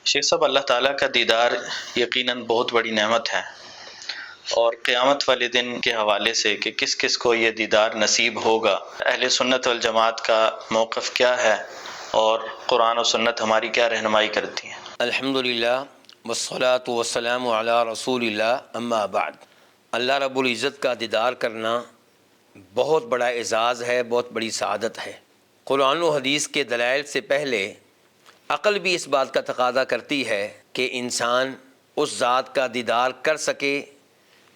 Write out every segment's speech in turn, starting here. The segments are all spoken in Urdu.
شیخ صاحب، اللہ تعالیٰ کا دیدار یقیناً بہت بڑی نعمت ہے، اور قیامت والے دن کے حوالے سے کہ کس کس کو یہ دیدار نصیب ہوگا، اہل سنت والجماعت کا موقف کیا ہے اور قرآن و سنت ہماری کیا رہنمائی کرتی ہیں؟ الحمدللہ والصلاة والسلام علی رسول اللہ، اما بعد۔ اللہ رب العزت کا دیدار کرنا بہت بڑا اعزاز ہے، بہت بڑی سعادت ہے۔ قرآن و حدیث کے دلائل سے پہلے عقل بھی اس بات کا تقاضا کرتی ہے کہ انسان اس ذات کا دیدار کر سکے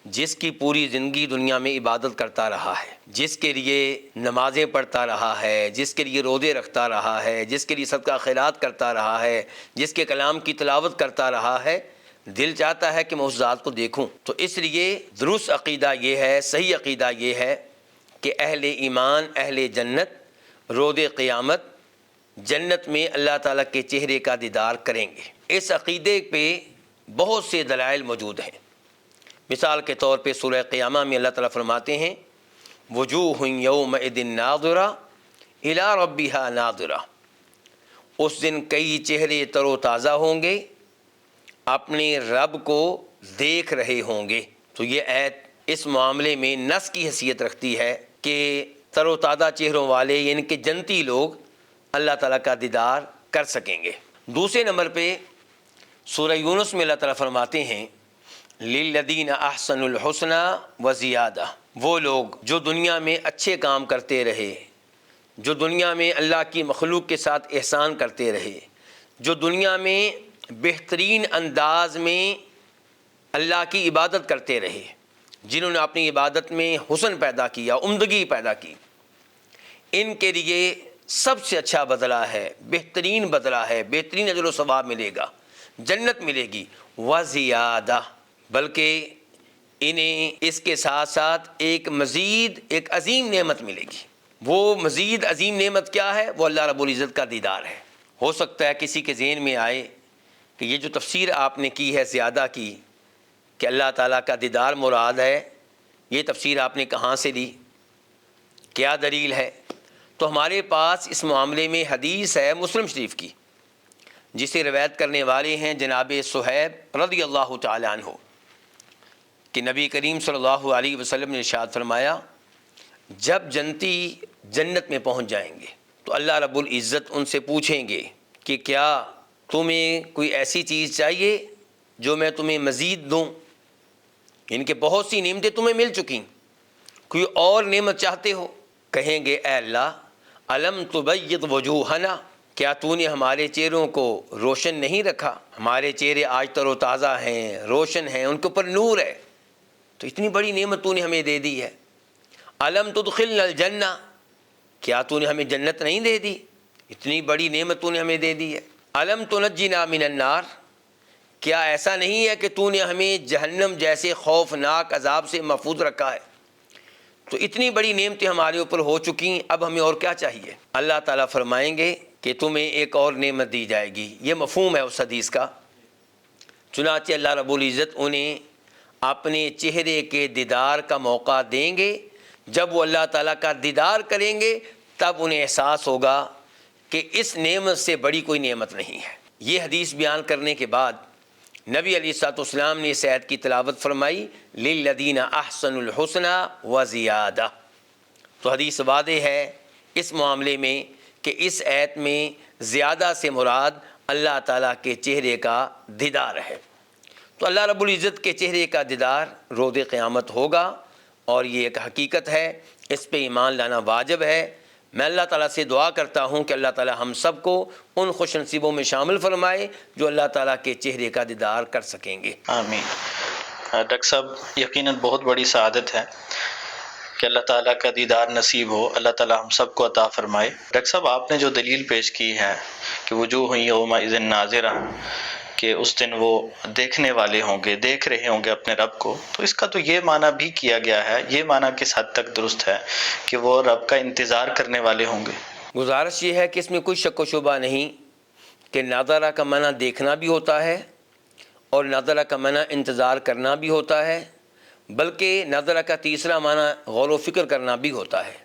جس کی پوری زندگی دنیا میں عبادت کرتا رہا ہے، جس کے لیے نمازیں پڑھتا رہا ہے، جس کے لیے روزے رکھتا رہا ہے، جس کے لیے صدقہ خیرات کرتا رہا ہے، جس کے کلام کی تلاوت کرتا رہا ہے۔ دل چاہتا ہے کہ میں اس ذات کو دیکھوں۔ تو اس لیے درست عقیدہ یہ ہے، صحیح عقیدہ یہ ہے کہ اہل ایمان، اہل جنت روز قیامت جنت میں اللہ تعالیٰ کے چہرے کا دیدار کریں گے۔ اس عقیدے پہ بہت سے دلائل موجود ہیں۔ مثال کے طور پہ سورہ قیامہ میں اللہ تعالیٰ فرماتے ہیں وجوہ یومئذ ناظرہ الی ربہا ناظرہ، اس دن کئی چہرے تر و تازہ ہوں گے، اپنے رب کو دیکھ رہے ہوں گے۔ تو یہ آیت اس معاملے میں نص کی حیثیت رکھتی ہے کہ تر و تازہ چہروں والے یعنی کہ جنتی لوگ اللہ تعالیٰ کا دیدار کر سکیں گے۔ دوسرے نمبر پہ سورہ یونس میں اللہ تعالیٰ فرماتے ہیں للذین احسنوا الحسنى وزیادہ، وہ لوگ جو دنیا میں اچھے کام کرتے رہے، جو دنیا میں اللہ کی مخلوق کے ساتھ احسان کرتے رہے، جو دنیا میں بہترین انداز میں اللہ کی عبادت کرتے رہے، جنہوں نے اپنی عبادت میں حسن پیدا کیا، عمدگی پیدا کی، ان کے لیے سب سے اچھا بدلہ ہے، بہترین بدلہ ہے، بہترین اجر و ثواب ملے گا، جنت ملے گی وزیادہ، بلکہ انہیں اس کے ساتھ ساتھ ایک مزید ایک عظیم نعمت ملے گی۔ وہ مزید عظیم نعمت کیا ہے؟ وہ اللہ رب العزت کا دیدار ہے۔ ہو سکتا ہے کسی کے ذہن میں آئے کہ یہ جو تفسیر آپ نے کی ہے زیادہ کی کہ اللہ تعالیٰ کا دیدار مراد ہے، یہ تفسیر آپ نے کہاں سے لی، کیا دلیل ہے؟ تو ہمارے پاس اس معاملے میں حدیث ہے مسلم شریف کی، جسے روایت کرنے والے ہیں جناب صہیب رضی اللہ تعالی عنہ کہ نبی کریم صلی اللہ علیہ وسلم نے ارشاد فرمایا جب جنتی جنت میں پہنچ جائیں گے تو اللہ رب العزت ان سے پوچھیں گے کہ کیا تمہیں کوئی ایسی چیز چاہیے جو میں تمہیں مزید دوں، یعنی کہ بہت سی نعمتیں تمہیں مل چکی، کوئی اور نعمت چاہتے ہو؟ کہیں گے اے اللہ الم تبیض وجوہنا، کیا تو نے ہمارے چہروں کو روشن نہیں رکھا؟ ہمارے چہرے آج تر و تازہ ہیں، روشن ہیں، ان کے اوپر نور ہے، تو اتنی بڑی نعمت تو نے ہمیں دے دی ہے۔ الم تدخلنا الجنہ، کیا تو نے ہمیں جنت نہیں دے دی؟ اتنی بڑی نعمت تو نے ہمیں دے دی ہے۔ الم تنجنا من النار، کیا ایسا نہیں ہے کہ تو نے ہمیں جہنم جیسے خوفناک عذاب سے محفوظ رکھا ہے؟ تو اتنی بڑی نعمتیں ہمارے اوپر ہو چکی، اب ہمیں اور کیا چاہیے؟ اللہ تعالیٰ فرمائیں گے کہ تمہیں ایک اور نعمت دی جائے گی۔ یہ مفہوم ہے اس حدیث کا۔ چنانچہ اللہ رب العزت انہیں اپنے چہرے کے دیدار کا موقع دیں گے۔ جب وہ اللہ تعالیٰ کا دیدار کریں گے تب انہیں احساس ہوگا کہ اس نعمت سے بڑی کوئی نعمت نہیں ہے۔ یہ حدیث بیان کرنے کے بعد نبی علیہ الصلوۃ والسلام نے اس آیت کی تلاوت فرمائی للذین احسنوا الحسنى وزیادہ۔ تو حدیث واضح ہے اس معاملے میں کہ اس آیت میں زیادہ سے مراد اللہ تعالیٰ کے چہرے کا دیدار ہے۔ تو اللہ رب العزت کے چہرے کا دیدار روز قیامت ہوگا، اور یہ ایک حقیقت ہے، اس پہ ایمان لانا واجب ہے۔ میں اللہ تعالیٰ سے دعا کرتا ہوں کہ اللہ تعالیٰ ہم سب کو ان خوش نصیبوں میں شامل فرمائے جو اللہ تعالیٰ کے چہرے کا دیدار کر سکیں گے۔ آمین۔ ڈاکٹر صاحب، یقیناً بہت بڑی سعادت ہے کہ اللہ تعالیٰ کا دیدار نصیب ہو، اللہ تعالیٰ ہم سب کو عطا فرمائے۔ ڈاکٹر صاحب، آپ نے جو دلیل پیش کی ہے کہ وجوہ یومئذ ناظرہ، کہ اس دن وہ دیکھنے والے ہوں گے، دیکھ رہے ہوں گے اپنے رب کو، تو اس کا تو یہ معنی بھی کیا گیا ہے، یہ معنی کس حد تک درست ہے کہ وہ رب کا انتظار کرنے والے ہوں گے؟ گزارش یہ ہے کہ اس میں کوئی شک و شبہ نہیں کہ ناظرہ کا معنی دیکھنا بھی ہوتا ہے اور ناظرہ کا معنی انتظار کرنا بھی ہوتا ہے، بلکہ ناظرہ کا تیسرا معنی غور و فکر کرنا بھی ہوتا ہے۔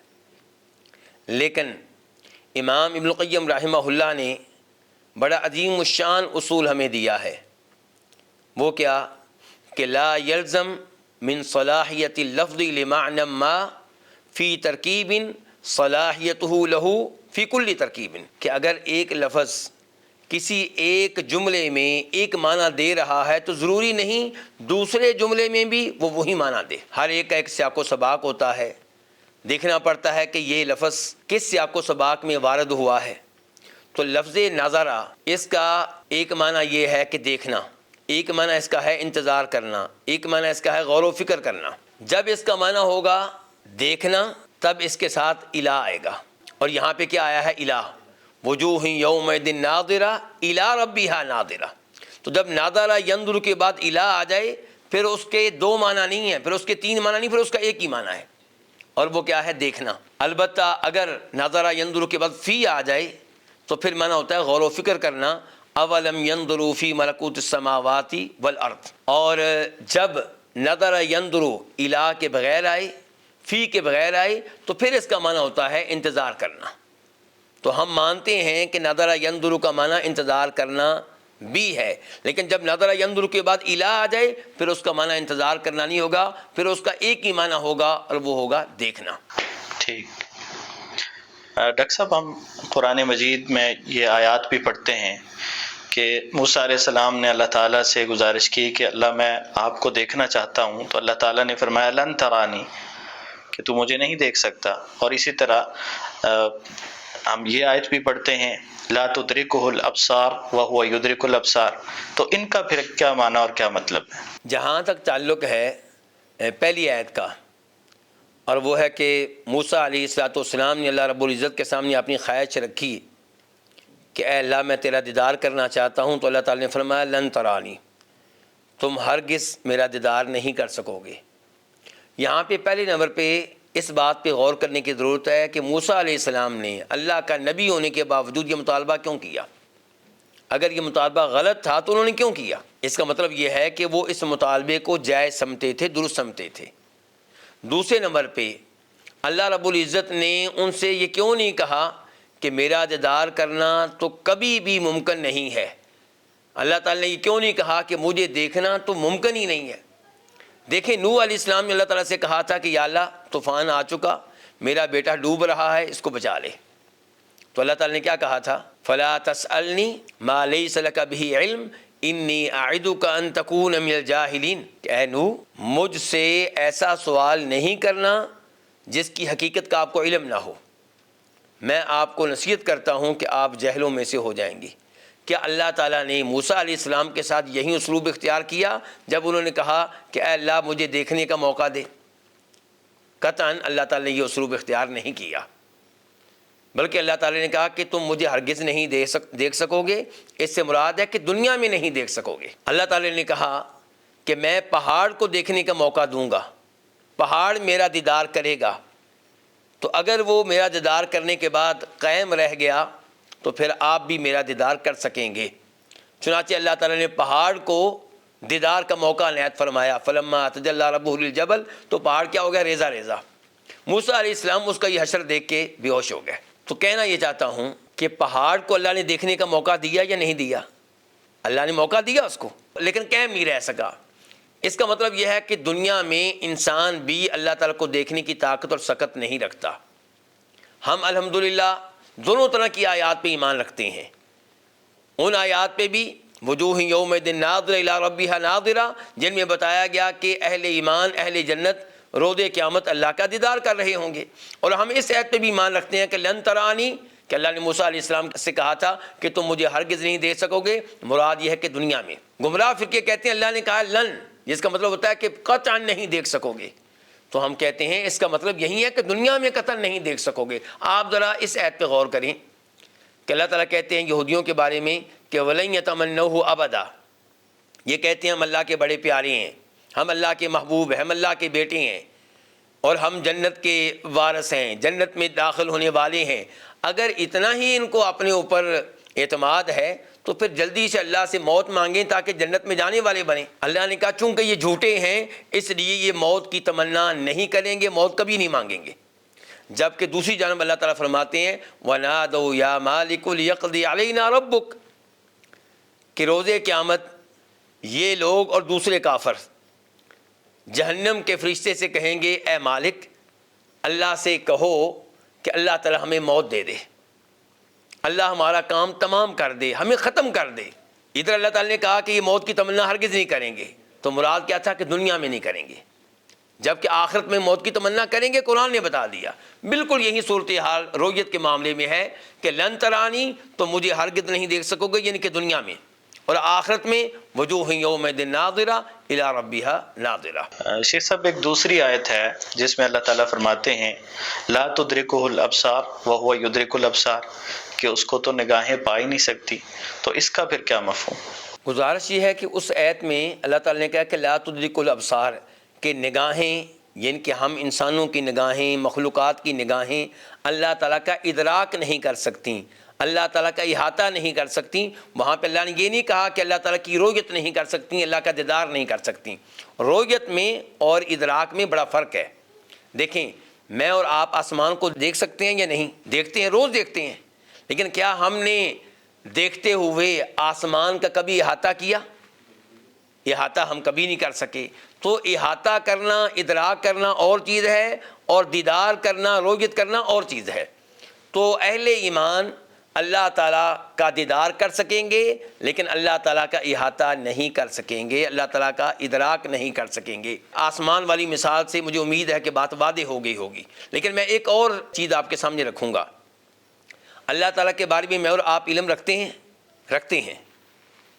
لیکن امام ابن القیم رحمہ اللہ نے بڑا عظیم الشان اصول ہمیں دیا ہے، وہ کیا کہ لا یلزم من صلاحیت اللفظ لمعنی ما فی ترکیب صلاحیتہ لہو فی کل ترکیب، کہ اگر ایک لفظ کسی ایک جملے میں ایک معنی دے رہا ہے تو ضروری نہیں دوسرے جملے میں بھی وہ وہی معنی دے۔ ہر ایک کا ایک سیاق و سباق ہوتا ہے، دیکھنا پڑتا ہے کہ یہ لفظ کس سیاق و سباق میں وارد ہوا ہے۔ تو لفظ نظرہ اس کا ایک معنی یہ ہے کہ دیکھنا، ایک معنی اس کا ہے انتظار کرنا، ایک معنی اس کا ہے غور و فکر کرنا۔ جب اس کا معنی ہوگا دیکھنا تب اس کے ساتھ الہ آئے گا، اور یہاں پہ کیا آیا ہے؟ الہ، وجوہ یومئذ ناظرہ الی ربہا ناظرہ۔ تو جب ناظرہ ینظر کے بعد الہ آ جائے پھر اس کے دو معنی نہیں ہیں، پھر اس کے تین معنی نہیں، پھر اس کا ایک ہی معنی ہے، اور وہ کیا ہے؟ دیکھنا۔ البتہ اگر ناظرہ ینظر کے بعد فی آ جائے تو پھر معنی ہوتا ہے غور و فکر کرنا، اولم ینظروا فی ملکوت السماوات والارض۔ اور جب نظر ینظر الہ کے بغیر آئے، فی کے بغیر آئے، تو پھر اس کا معنی ہوتا ہے انتظار کرنا۔ تو ہم مانتے ہیں کہ نظر ینظر کا معنی انتظار کرنا بھی ہے، لیکن جب نظر ینظر کے بعد الہ آ جائے پھر اس کا معنی انتظار کرنا نہیں ہوگا، پھر اس کا ایک ہی معنی ہوگا اور وہ ہوگا دیکھنا۔ ٹھیک۔ ڈاکٹر صاحب، ہم قرآن مجید میں یہ آیات بھی پڑھتے ہیں کہ موسیٰ علیہ السلام نے اللہ تعالیٰ سے گزارش کی کہ اللہ میں آپ کو دیکھنا چاہتا ہوں، تو اللہ تعالیٰ نے فرمایا لن ترانی، کہ تو مجھے نہیں دیکھ سکتا۔ اور اسی طرح ہم یہ آیت بھی پڑھتے ہیں لا تدرکہ الابصار وہو یدرک الابصار، تو ان کا پھر کیا معنی اور کیا مطلب ہے؟ جہاں تک تعلق ہے پہلی آیت کا، اور وہ ہے کہ موسیٰ علیہ السلام نے اللہ رب العزت کے سامنے اپنی خواہش رکھی کہ اے اللہ میں تیرا دیدار کرنا چاہتا ہوں، تو اللہ تعالیٰ نے فرمایا لن ترانی، تم ہرگز میرا دیدار نہیں کر سکو گے۔ یہاں پہ پہلے نمبر پہ اس بات پہ غور کرنے کی ضرورت ہے کہ موسیٰ علیہ السلام نے اللہ کا نبی ہونے کے باوجود یہ مطالبہ کیوں کیا؟ اگر یہ مطالبہ غلط تھا تو انہوں نے کیوں کیا؟ اس کا مطلب یہ ہے کہ وہ اس مطالبے کو جائز سمجھتے تھے، درست سمجھتے تھے۔ دوسرے نمبر پہ اللہ رب العزت نے ان سے یہ کیوں نہیں کہا کہ میرا دیدار کرنا تو کبھی بھی ممکن نہیں ہے؟ اللہ تعالیٰ نے یہ کیوں نہیں کہا کہ مجھے دیکھنا تو ممکن ہی نہیں ہے؟ دیکھیں نوح علیہ السلام نے اللہ تعالیٰ سے کہا تھا کہ یا اللہ طوفان آ چکا، میرا بیٹا ڈوب رہا ہے، اس کو بچا لے۔ تو اللہ تعالیٰ نے کیا کہا تھا؟ فلا تسألنی ما لیس لک بہ علم انی اعدک ان تکون من الجاہلین، کہ اے نوح مجھ سے ایسا سوال نہیں کرنا جس کی حقیقت کا آپ کو علم نہ ہو، میں آپ کو نصیحت کرتا ہوں کہ آپ جہلوں میں سے ہو جائیں گے۔ کیا اللہ تعالیٰ نے موسیٰ علیہ السلام کے ساتھ یہی اسلوب اختیار کیا جب انہوں نے کہا کہ اے اللہ مجھے دیکھنے کا موقع دے؟ قطعاً اللہ تعالیٰ نے یہ اسلوب اختیار نہیں کیا، بلکہ اللہ تعالیٰ نے کہا کہ تم مجھے ہرگز نہیں دیکھ سکو گے۔ اس سے مراد ہے کہ دنیا میں نہیں دیکھ سکو گے۔ اللہ تعالیٰ نے کہا کہ میں پہاڑ کو دیکھنے کا موقع دوں گا، پہاڑ میرا دیدار کرے گا، تو اگر وہ میرا دیدار کرنے کے بعد قائم رہ گیا تو پھر آپ بھی میرا دیدار کر سکیں گے۔ چنانچہ اللہ تعالیٰ نے پہاڑ کو دیدار کا موقع عنایت فرمایا، فلما تجلی ربہ للجبل، تو پہاڑ کیا ہو گیا؟ ریزہ ریزہ۔ موسیٰ علیہ السلام اس کا یہ حشر دیکھ کے بے ہوش ہو گئے۔ تو کہنا یہ چاہتا ہوں کہ پہاڑ کو اللہ نے دیکھنے کا موقع دیا یا نہیں دیا؟ اللہ نے موقع دیا اس کو، لیکن قائم نہیں رہ سکا۔ اس کا مطلب یہ ہے کہ دنیا میں انسان بھی اللہ تعالیٰ کو دیکھنے کی طاقت اور سکت نہیں رکھتا۔ ہم الحمدللہ دونوں طرح کی آیات پہ ایمان رکھتے ہیں۔ ان آیات پہ بھی وجوہ یومئذ ناظرہ الی ربہا ناظرہ، جن میں بتایا گیا کہ اہل ایمان، اہل جنت روز قیامت اللہ کا دیدار کر رہے ہوں گے۔ اور ہم اس آیت پہ بھی ایمان رکھتے ہیں کہ لن ترانی، کہ اللہ نے موسیٰ علیہ السلام سے کہا تھا کہ تم مجھے ہرگز نہیں دیکھ سکو گے، مراد یہ ہے کہ دنیا میں۔ گمراہ فرقے کہتے ہیں اللہ نے کہا لن، جس کا مطلب ہوتا ہے کہ قطعاً نہیں دیکھ سکو گے، تو ہم کہتے ہیں اس کا مطلب یہی ہے کہ دنیا میں قطعاً نہیں دیکھ سکو گے۔ آپ ذرا اس آیت پہ غور کریں کہ اللہ تعالیٰ کہتے ہیں یہودیوں کے بارے میں کہ وَلَن يَتَمَنَّوْهُ أَبَدًا، یہ کہتے ہیں ہم اللہ کے بڑے پیارے ہیں، ہم اللہ کے محبوب ہیں، ہم اللہ کے بیٹے ہیں، اور ہم جنت کے وارث ہیں، جنت میں داخل ہونے والے ہیں۔ اگر اتنا ہی ان کو اپنے اوپر اعتماد ہے تو پھر جلدی سے اللہ سے موت مانگیں تاکہ جنت میں جانے والے بنیں۔ اللہ نے کہا چونکہ یہ جھوٹے ہیں اس لیے یہ موت کی تمنا نہیں کریں گے، موت کبھی نہیں مانگیں گے۔ جبکہ دوسری جانب اللہ تعالیٰ فرماتے ہیں وَنَادَوْا يَا مَالِكُ لِيَقْضِيَ عَلَيْنَا رَبُّكَ، کہ روز قیامت یہ لوگ اور دوسرے کافر جہنم کے فرشتے سے کہیں گے اے مالک اللہ سے کہو کہ اللہ تعالیٰ ہمیں موت دے دے، اللہ ہمارا کام تمام کر دے، ہمیں ختم کر دے۔ ادھر اللہ تعالیٰ نے کہا کہ یہ موت کی تمنا ہرگز نہیں کریں گے، تو مراد کیا تھا کہ دنیا میں نہیں کریں گے، جبکہ آخرت میں موت کی تمنا کریں گے۔ قرآن نے بتا دیا بالکل یہی صورتحال رویت کے معاملے میں ہے کہ لن ترانی، تو مجھے ہرگز نہیں دیکھ سکو گے، یعنی کہ دنیا میں، اور آخرت میں وجوہ یومئذ ناظرہ الی ربہا ناظرہ۔ شیخ صاحب ایک دوسری آیت ہے جس میں اللہ تعالیٰ فرماتے ہیں لا تدرکہ الابصار وہو یدرک الابصار، کہ اس کو تو نگاہیں پا ہی نہیں سکتی، تو اس کا پھر کیا مفہوم؟ گزارش یہ ہے کہ اس آیت میں اللہ تعالیٰ نے کہا کہ لا تدرک الابصار، کہ نگاہیں یعنی کہ ہم انسانوں کی نگاہیں، مخلوقات کی نگاہیں اللہ تعالیٰ کا ادراک نہیں کر سکتی، اللہ تعالیٰ کا احاطہ نہیں کر سکتی۔ وہاں پہ اللہ نے یہ نہیں کہا کہ اللہ تعالیٰ کی رؤیت نہیں کر سکتی، اللہ کا دیدار نہیں کر سکتی۔ رؤیت میں اور ادراک میں بڑا فرق ہے۔ دیکھیں میں اور آپ آسمان کو دیکھ سکتے ہیں یا نہیں؟ دیکھتے ہیں، روز دیکھتے ہیں، لیکن کیا ہم نے دیکھتے ہوئے آسمان کا کبھی احاطہ کیا؟ احاطہ ہم کبھی نہیں کر سکے۔ تو احاطہ کرنا، ادراک کرنا اور چیز ہے، اور دیدار کرنا، رؤیت کرنا اور چیز ہے۔ تو اہل ایمان اللہ تعالیٰ کا دیدار کر سکیں گے، لیکن اللہ تعالیٰ کا احاطہ نہیں کر سکیں گے، اللہ تعالیٰ کا ادراک نہیں کر سکیں گے۔ آسمان والی مثال سے مجھے امید ہے کہ بات واضح ہو گئی ہوگی، لیکن میں ایک اور چیز آپ کے سامنے رکھوں گا۔ اللہ تعالیٰ کے بارے میں میں اور آپ علم رکھتے ہیں،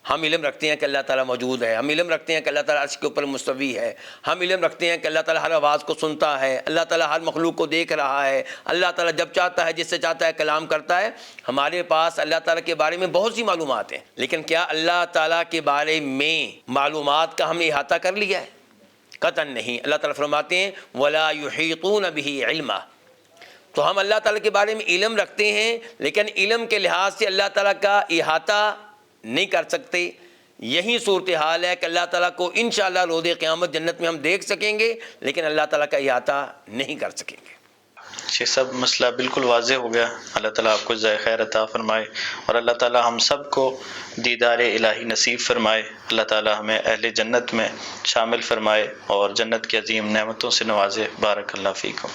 ہم علم رکھتے ہیں کہ اللہ تعالیٰ موجود ہے، ہم علم رکھتے ہیں کہ اللہ تعالیٰ عرش کے اوپر مستوی ہے، ہم علم رکھتے ہیں کہ اللہ تعالیٰ ہر آواز کو سنتا ہے، اللہ تعالیٰ ہر مخلوق کو دیکھ رہا ہے، اللہ تعالیٰ جب چاہتا ہے جس سے چاہتا ہے کلام کرتا ہے۔ ہمارے پاس اللہ تعالیٰ کے بارے میں بہت سی معلومات ہیں، لیکن کیا اللہ تعالیٰ کے بارے میں معلومات کا ہم نے احاطہ کر لیا ہے؟ قطعاً نہیں۔ اللہ تعالیٰ فرماتے ہیں وَلَا يُحِيطُونَ بِهِ عِلْمًا، تو ہم اللہ تعالیٰ کے بارے میں علم رکھتے ہیں، لیکن علم کے لحاظ سے اللہ تعالیٰ کا احاطہ نہیں کر سکتے۔ یہی صورتحال ہے کہ اللہ تعالیٰ کو انشاءاللہ روز قیامت جنت میں ہم دیکھ سکیں گے، لیکن اللہ تعالیٰ کا احاطہ نہیں کر سکیں گے۔ شیخ صاحب مسئلہ بالکل واضح ہو گیا، اللہ تعالیٰ آپ کو جزائے خیر عطا فرمائے، اور اللہ تعالیٰ ہم سب کو دیدار الہی نصیب فرمائے، اللہ تعالیٰ ہمیں اہل جنت میں شامل فرمائے اور جنت کی عظیم نعمتوں سے نوازے۔ بارک اللہ فیکم۔